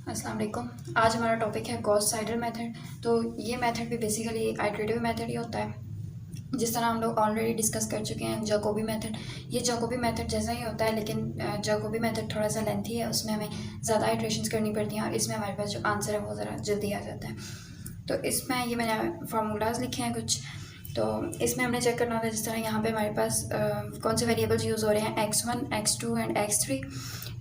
अस्सलाम वालेकुम। आज हमारा टॉपिक है गॉस साइडल मेथड। तो ये मेथड भी बेसिकली आइटरेटिव मेथड ही होता है। जिस तरह हम लोग ऑलरेडी डिस्कस कर चुके हैं जैकोबी मेथड। ये जैकोबी मेथड जैसा ही होता है, लेकिन जैकोबी मेथड थोड़ा सा लेंथी है, उसमें हमें ज़्यादा आइटरेशंस करनी पड़ती हैं और इसमें हमारे पास जो आंसर है वो ज़रा जल्दी आ जाता है। तो इसमें ये मैंने फार्मूलाज लिखे हैं कुछ। तो इसमें हमने चेक करना होगा, जिस तरह यहाँ पे हमारे पास कौन से वेरिएबल्स यूज़ हो रहे हैं, x1, x2 एंड x3।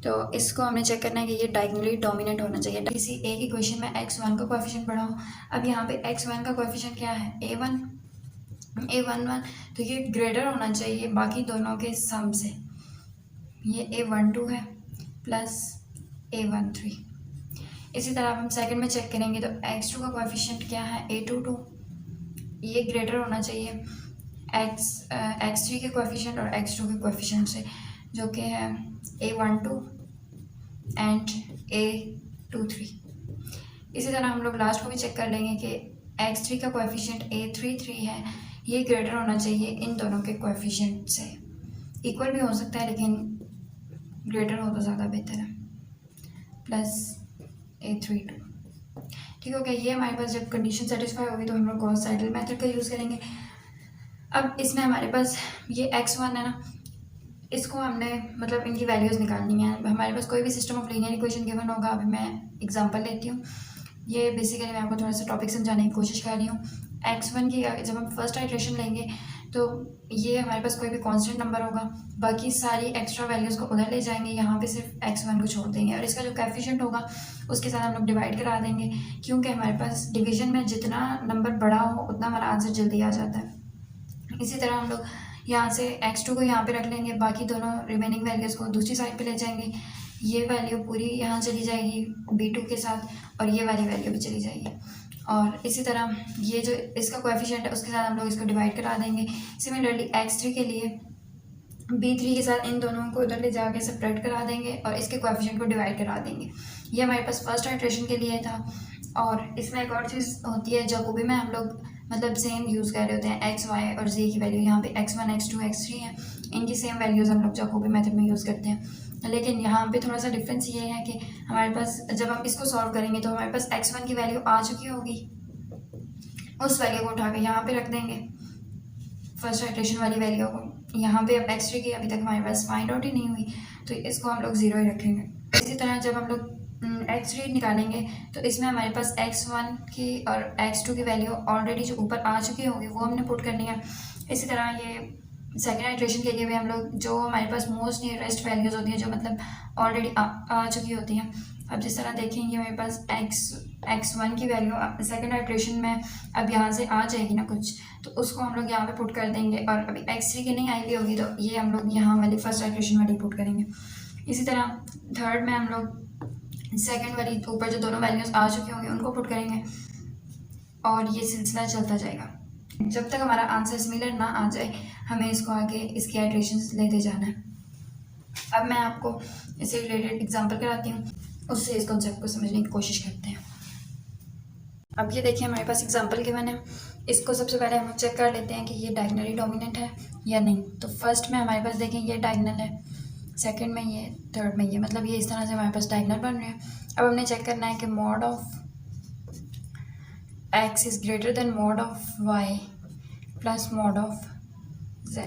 तो इसको हमने चेक करना है कि ये डायगोनली डोमिनेंट होना चाहिए। किसी एक इक्वेशन में x1 का कोएफिशिएंट पढ़ा हो। अब यहाँ पे x1 का कोएफिशिएंट क्या है, a1 a11, तो ये ग्रेटर होना चाहिए बाकी दोनों के सम से। ये a12 है प्लस a13। इसी तरह हम सेकंड में चेक करेंगे तो x2 का कोएफिशिएंट क्या है, a22, ये ग्रेटर होना चाहिए x3 के कोएफिशिएंट और x2 के कोएफिशिएंट से, जो कि है a12 एंड a23। इसी तरह हम लोग लास्ट को भी चेक कर लेंगे कि x3 का कोएफिशिएंट a33 है, ये ग्रेटर होना चाहिए इन दोनों के कोएफिशिएंट से। इक्वल भी हो सकता है लेकिन ग्रेटर हो तो ज़्यादा बेहतर है, प्लस a32। ठीक हो गया। ये हमारे पास जब कंडीशन सेटिस्फाई होगी तो हम लोग गॉस साइडल मेथड का यूज़ करेंगे। अब इसमें हमारे पास ये x1 है ना, इसको हमने मतलब इनकी वैल्यूज़ निकालनी है। हमारे पास कोई भी system of linear equation given होगा। अभी मैं एग्जांपल लेती हूँ। ये बेसिकली मैं आपको थोड़ा सा टॉपिक समझाने की कोशिश कर रही हूँ। x1 की जब हम फर्स्ट आइटरेशन लेंगे तो ये हमारे पास कोई भी कांस्टेंट नंबर होगा, बाकी सारी एक्स्ट्रा वैल्यूज़ को उधर ले जाएंगे, यहाँ पे सिर्फ x1 को छोड़ देंगे और इसका जो कोएफिशिएंट होगा उसके साथ हम लोग डिवाइड करा देंगे, क्योंकि हमारे पास डिवीजन में जितना नंबर बड़ा हो उतना हमारा आंसर जल्दी आ जाता है। इसी तरह हम लोग यहाँ से x2 को यहाँ पे रख लेंगे, बाकी दोनों रिमेनिंग वैल्यूज़ को दूसरी साइड पे ले जाएंगे। ये वैल्यू पूरी यहाँ चली जाएगी b2 के साथ और ये वाली वैल्यू भी चली जाएगी। और इसी तरह ये जो इसका कोएफिशिएंट है उसके साथ हम लोग इसको डिवाइड करा देंगे। सिमिलरली x3 के लिए b3 के साथ इन दोनों को उधर ले जाके सेपरेट करा देंगे और इसके कोएफिशिएंट को डिवाइड करा देंगे। ये हमारे पास फर्स्ट आइटरेशन के लिए था। और इसमें एक और चीज़ होती है, जैकोबी में हम लोग मतलब सेम यूज़ कर रहे होते हैं, x, y और z की वैल्यू यहाँ पे x1, x2, x3 है, इनकी सेम वैल्यूज़ हम लोग जैकोबी मेथड में यूज़ करते हैं। लेकिन यहाँ पे थोड़ा सा डिफरेंस ये है कि हमारे पास जब हम इसको सॉल्व करेंगे तो हमारे पास x1 की वैल्यू आ चुकी होगी, उस वैल्यू को उठा के यहाँ पे रख देंगे, फर्स्ट आइटरेशन वाली वैल्यू को। यहाँ पे अब x3 की अभी तक हमारे पास फाइंड आउट ही नहीं हुई, तो इसको हम लोग 0 ही रखेंगे। इसी तरह जब हम लोग x3 निकालेंगे तो इसमें हमारे पास x1 की और x2 की वैल्यू ऑलरेडी जो ऊपर आ चुकी होगी वो हमने पुट करनी है। इसी तरह ये सेकेंड आइटरेशन के लिए भी हम लोग जो हमारे पास मोस्ट नियरेस्ट वैल्यूज़ होती हैं, जो मतलब ऑलरेडी आ चुकी होती हैं। अब जिस तरह देखेंगे हमारे पास x1 की वैल्यू सेकेंड आइटरेशन में अब यहाँ से आ जाएगी ना कुछ, तो उसको हम लोग यहाँ पे पुट कर देंगे। और अभी x3 की नहीं आई हुई होगी तो ये हम लोग यहाँ वाली फर्स्ट आइटरेशन वाली पुट करेंगे। इसी तरह थर्ड में हम लोग सेकंड वाली ऊपर जो दोनों वैल्यूज़ आ चुकी होंगी उनको पुट करेंगे और ये सिलसिला चलता जाएगा जब तक हमारा आंसर सिमिलर ना आ जाए। हमें इसको आगे इसकी आइटरेशंस लेते जाना है। अब मैं आपको इससे रिलेटेड एग्जांपल कराती हूँ, उससे इस कॉन्सेप्ट को समझने की कोशिश करते हैं। अब ये देखिए हमारे पास एग्जांपल गिवन है। इसको सबसे पहले हम लोग चेक कर लेते हैं कि ये डायगोनली डोमिनेंट है या नहीं। तो फर्स्ट में हमारे पास देखें ये डायगोनल है, सेकंड में ये, थर्ड में ये, मतलब ये इस तरह से हमारे पास डायगोनल बन रहे हैं। अब हमने चेक करना है कि mod of x is greater than mod of y plus mod of z।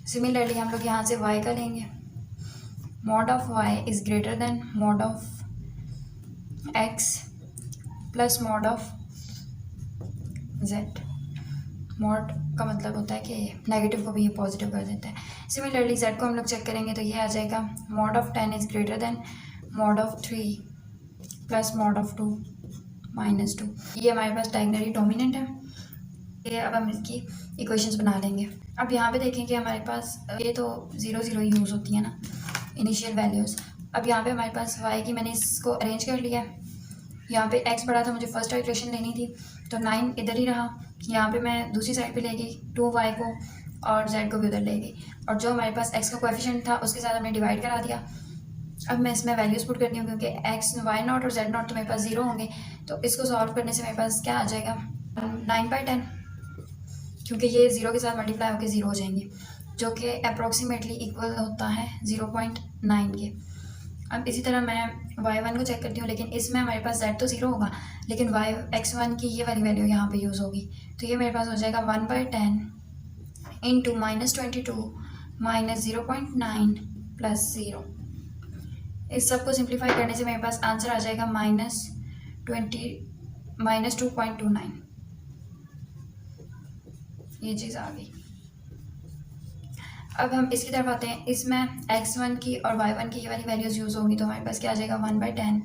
Similarly हम लोग यहाँ से y का लेंगे, mod of y is greater than mod of x plus mod of z। Mod का मतलब होता है कि नेगेटिव को भी ये पॉजिटिव कर देता है। सिमिलरली z को हम लोग चेक करेंगे तो ये आ जाएगा mod of 10 is greater than mod of 3 plus mod of 2 minus 2। ये हमारे पास डायगोनली डोमिनेंट है। ये अब हम इसकी इक्वेशंस बना लेंगे। अब यहाँ पे देखें कि हमारे पास ये तो 0 0 यूज़ होती है ना इनिशियल वैल्यूज़। अब यहाँ पे हमारे पास y की मैंने इसको अरेंज कर लिया। यहाँ पे x बड़ा था, मुझे फर्स्ट आइटरेशन लेनी थी तो 9 इधर ही रहा। यहाँ पे मैं दूसरी साइड पे ले गई 2y को और z को भी उधर ले गई, और जो हमारे पास x का कोएफिशिएंट था उसके साथ हमने डिवाइड करा दिया। अब मैं इसमें वैल्यूज़ पुट करती हूँ क्योंकि x y नॉट और z नॉट तो मेरे पास 0 होंगे, तो इसको सॉल्व करने से मेरे पास क्या आ जाएगा 9/10, क्योंकि ये 0 के साथ मल्टीप्लाई होकर 0 हो जाएंगे, जो कि अप्रॉक्सीमेटली इक्वल होता है 0.9 के। अब इसी तरह मैं y1 को चेक करती हूँ, लेकिन इसमें हमारे पास z तो 0 होगा, लेकिन x1 की ये वाली वैल्यू यहाँ पे यूज़ होगी। तो ये मेरे पास हो जाएगा 1/10 इंटू -22 -0.9 प्लस 0। इस सब को सिंप्लीफाई करने से मेरे पास आंसर आ जाएगा -2.29। ये चीज़ आ गई। अब हम इसकी तरफ आते हैं। इसमें x1 की और y1 की ये वाली वैल्यूज़ यूज़ होंगी, तो हमारे पास क्या आ जाएगा 1/10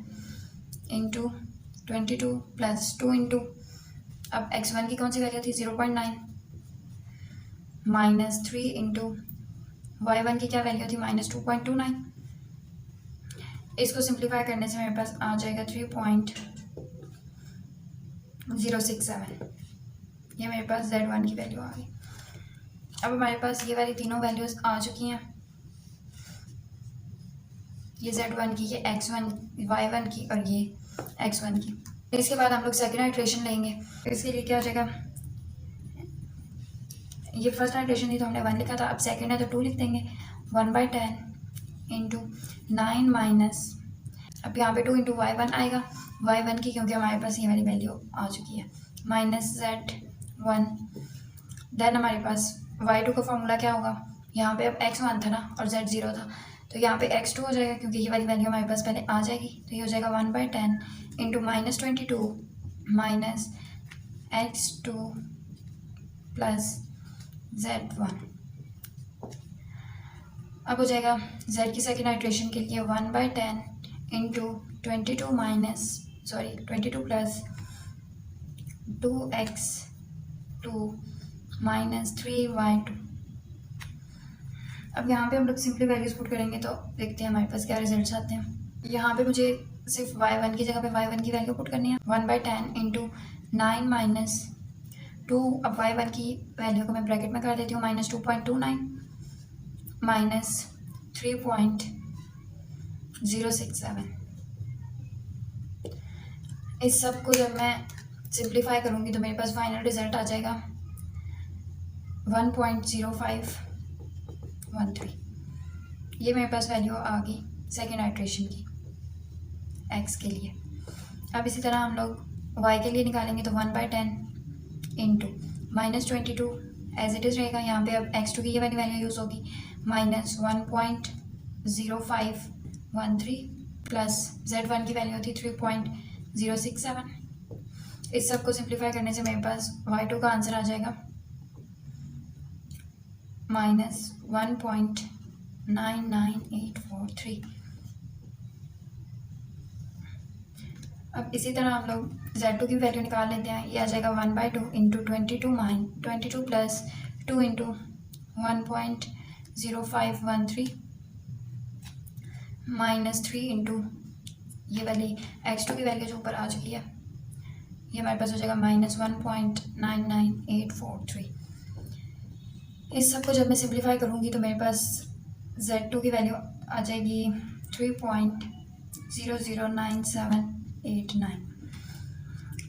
इंटू 22 प्लस 2 इंटू, अब x1 की कौन सी वैल्यू थी 0.9 -3 इंटू y1 की क्या वैल्यू थी -2.29। इसको सिंप्लीफाई करने से मेरे पास आ जाएगा 3.067। ये मेरे पास z1 की वैल्यू आ गई। अब हमारे पास ये वाली तीनों वैल्यूज़ आ चुकी हैं, ये z1 की, ये x1 y1 की और ये x1 की। इसके बाद हम लोग सेकेंड आइट्रेशन लेंगे। इसके लिए क्या हो जाएगा, ये फर्स्ट आइट्रेशन थी तो हमने 1 लिखा था, अब सेकेंड है तो 2 लिख देंगे। 1/10 इंटू 9 माइनस, अब यहाँ पे 2 इंटू y1 आएगा, y1 की क्योंकि हमारे पास ये वाली वैल्यू आ चुकी है, माइनस z1। देन हमारे पास y2 का फॉर्मूला क्या होगा, यहाँ पे अब x1 था ना और z0 था, तो यहाँ पे x2 हो जाएगा क्योंकि ये वाली वैल्यू हमारे पास पहले आ जाएगी। तो ये हो जाएगा 1/10 into -22 minus x2 plus z1। अब हो जाएगा z की सेकेंड आइट्रेशन के लिए 1/10 into 22 plus 2x2 minus 3y2। अब यहाँ पे हम लोग सिंपली वैल्यूज पुट करेंगे तो देखते हैं हमारे पास क्या रिजल्ट्स आते हैं। यहाँ पे मुझे सिर्फ y1 की जगह पे y1 की वैल्यू पुट करनी है, 1/10 इंटू 9 माइनस 2, अब y1 की वैल्यू को मैं ब्रैकेट में कर देती हूँ, -2.29 माइनस 3.067। इस सब को जब मैं सिंप्लीफाई करूँगी तो मेरे पास फाइनल रिजल्ट आ जाएगा 1.0513। ये मेरे पास वैल्यू आ गई सेकेंड आइट्रेशन की x के लिए। अब इसी तरह हम लोग y के लिए निकालेंगे तो 1/10 इंटू -22 एज इट इज़ रहेगा, यहाँ पे अब x2 की ये वाली वैल्यू यूज़ होगी, -1.0513 प्लस z1 की वैल्यू थी 3.067। इस सब को सिंप्लीफाई करने से मेरे पास y2 का आंसर आ जाएगा -1.99843। अब इसी तरह हम लोग z2 की वैल्यू निकाल लेते हैं। ये आ जाएगा 1/2 into 22 plus 2 into 1.0513 minus 3 into ये वाली x2 की वैल्यू जो ऊपर आ चुकी है, ये हमारे पास हो जाएगा -1.99843। इस सब को जब मैं सिंप्लीफाई करूँगी तो मेरे पास z2 की वैल्यू आ जाएगी 3.009789।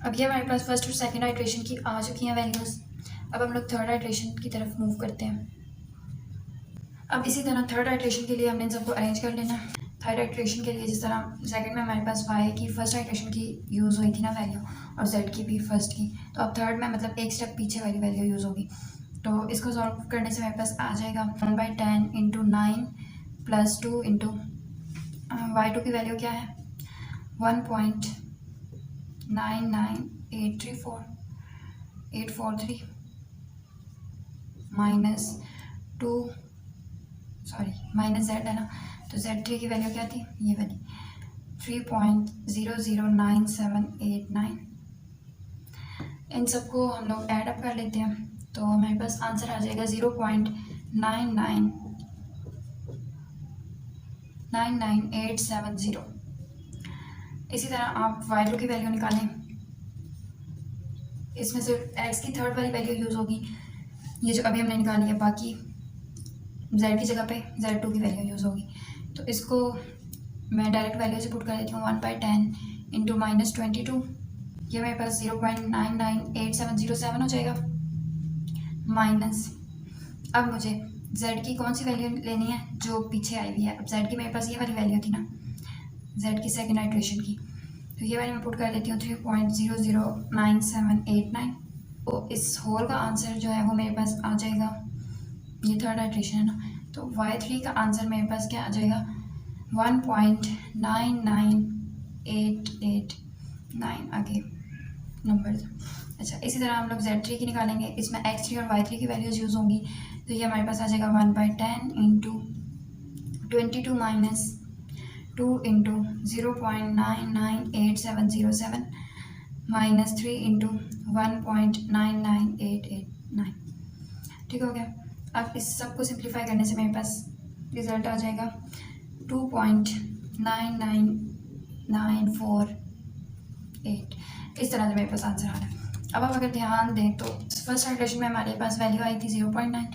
अब ये हमारे पास फर्स्ट और सेकंड आइट्रेशन की आ चुकी हैं वैल्यूज़। अब हम लोग थर्ड आइट्रेशन की तरफ मूव करते हैं। अब इसी तरह थर्ड आइट्रेशन के लिए हमने इन सबको अरेंज कर लेना। थर्ड आइट्रेशन के लिए जिस तरह सेकंड में हमारे पास y की फर्स्ट आइट्रेशन की यूज़ हुई थी ना वैल्यू, और z की भी फर्स्ट की, तो अब थर्ड में मतलब एक स्टेप पीछे वाली वैल्यू यूज़ होगी। तो इसको सॉल्व करने से मेरे पास आ जाएगा 1/10 इंटू 9 प्लस 2 इंटू y2 की वैल्यू क्या है 1.99843 माइनस z है ना, तो z3 की वैल्यू क्या थी, ये वाली 3.009789। इन सबको हम लोग ऐड अप कर लेते हैं तो हमारे पास आंसर आ जाएगा 0.999870। इसी तरह आप y2 की वैल्यू निकालें, इसमें सिर्फ x की थर्ड वाली वैल्यू यूज़ होगी, ये जो अभी हमने निकाली है, बाकी z की जगह पे z2 की वैल्यू यूज़ होगी। तो इसको मैं डायरेक्ट वैल्यू से पुट कर देती हूँ 1/10 इंटू -22, ये मेरे पास 0.998707 हो जाएगा माइनस। अब मुझे z की कौन सी वैल्यू लेनी है जो पीछे आई हुई है। अब z की मेरे पास ये वाली वैल्यू थी ना, जेड की सेकेंड आइट्रेशन की। तो ये वाली मैं पुट कर देती हूँ 3.009789। तो इस होल का आंसर जो है वो मेरे पास आ जाएगा, ये थर्ड आइट्रेशन है ना, तो y3 का आंसर मेरे पास क्या आ जाएगा 1.99889 आगे नंबर। अच्छा, इसी तरह हम लोग Z3 की निकालेंगे, इसमें x3 और y3 की वैल्यूज़ यूज़ होंगी। तो ये हमारे पास आ जाएगा 1/10 into 22 minus 2 into 0.998707 minus 3 into 1.99889। ठीक हो गया। अब इस सब को सिंप्लीफाई करने से मेरे पास रिज़ल्ट आ जाएगा 2.99948। इस तरह से मेरे पास आंसर आ रहा है। अब आप अगर ध्यान दें तो फर्स्ट आइट्रेशन में हमारे पास वैल्यू आई थी 0.9,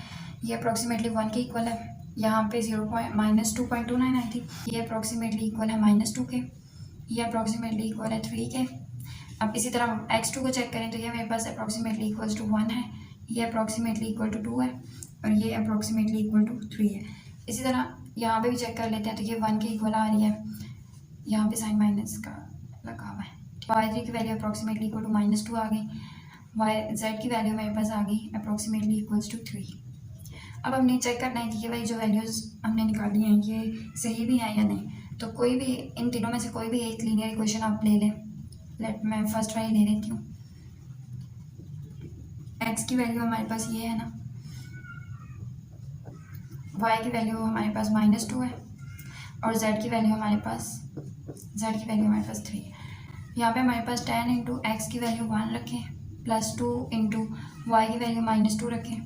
ये अप्रॉक्सीमेटली 1 के इक्वल है। यहाँ पे -2.29 आई थी, ये अप्रॉक्सीमेटली इक्वल है -2 के, ये अप्रॉक्सीमेटली इक्वल है 3 के। अब इसी तरह x2 को चेक करें तो ये मेरे पास अप्रॉक्सीमेटली इक्वल टू 1 है, ये अप्रॉक्सीमेटली इक्वल टू 2 है और ये अप्रॉक्सीमेटली इक्वल टू 3 है। इसी तरह यहाँ पे भी चेक कर लेते हैं तो ये 1 के इक्वल आ रही है, यहाँ पे साइन माइनस का लगा हुआ है। y3 की वैल्यू अप्रॉक्सीमेटली इक्वल टू -2 आ गई, z की वैल्यू मेरे पास आ गई अप्रॉक्सीमेटली इक्वल्स टू 3। अब हमने चेक करना है कि ये भाई जो वैल्यूज़ हमने निकाली हैं ये सही भी हैं या नहीं। तो कोई भी इन तीनों में से कोई भी एक लीनियर इक्वेशन आप ले लें। मैं फर्स्ट वाली ले लेती हूँ। x की वैल्यू हमारे पास ये है ना, y की वैल्यू हमारे पास -2 है और z की वैल्यू हमारे पास 3 है। यहाँ पे हमारे पास 10 इंटू एक्स की वैल्यू 1 रखें प्लस 2 इंटू वाई की वैल्यू -2 रखें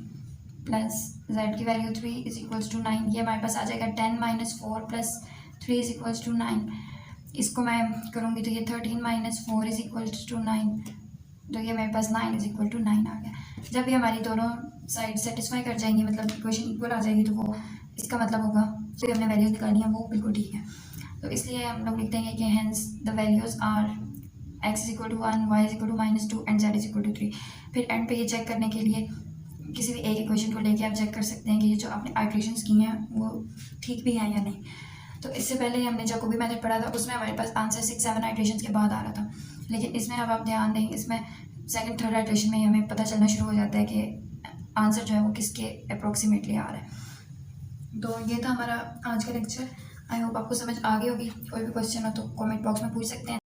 प्लस z की वैल्यू 3 इज इक्वल्स टू 9। ये हमारे पास आ जाएगा 10 - 4 प्लस 3 इज इक्वल्स टू 9। इसको मैं करूँगी तो ये 13 - 4 इज इक्वल्स टू 9, तो ये मेरे पास 9 इज इक्वल टू 9 आ गया। जब ये हमारी दोनों साइड सेटिस्फाई कर जाएंगी, मतलब इक्वेशन इक्वल आ जाएगी, तो वो इसका मतलब होगा जो हमने वैल्यूज़ निकाली हैं वो बिल्कुल ठीक है। तो इसलिए हम लोग लिखते हैं कि hence the values are x is equal to 1, y is equal to -2 and z is equal to 3। फिर एंड पे ये चेक करने के लिए किसी भी एक इक्वेशन को लेके आप चेक कर सकते हैं कि ये जो आपने आइट्रेशंस की हैं वो ठीक भी हैं या नहीं। तो इससे पहले हमने जैकोबी मेथड पढ़ा था, उसमें हमारे पास आंसर 6-7 आइट्रेशंस के बाद आ रहा था, लेकिन इसमें अब आप ध्यान दें, इसमें सेकंड थर्ड आइट्रेशन में हमें पता चलना शुरू हो जाता है कि आंसर जो है वो किसके अप्रोक्सीमेटली आ रहा है। तो ये था हमारा आज का लेक्चर। आई होप आपको समझ आ गई होगी। कोई भी क्वेश्चन हो तो कमेंट बॉक्स में पूछ सकते हैं।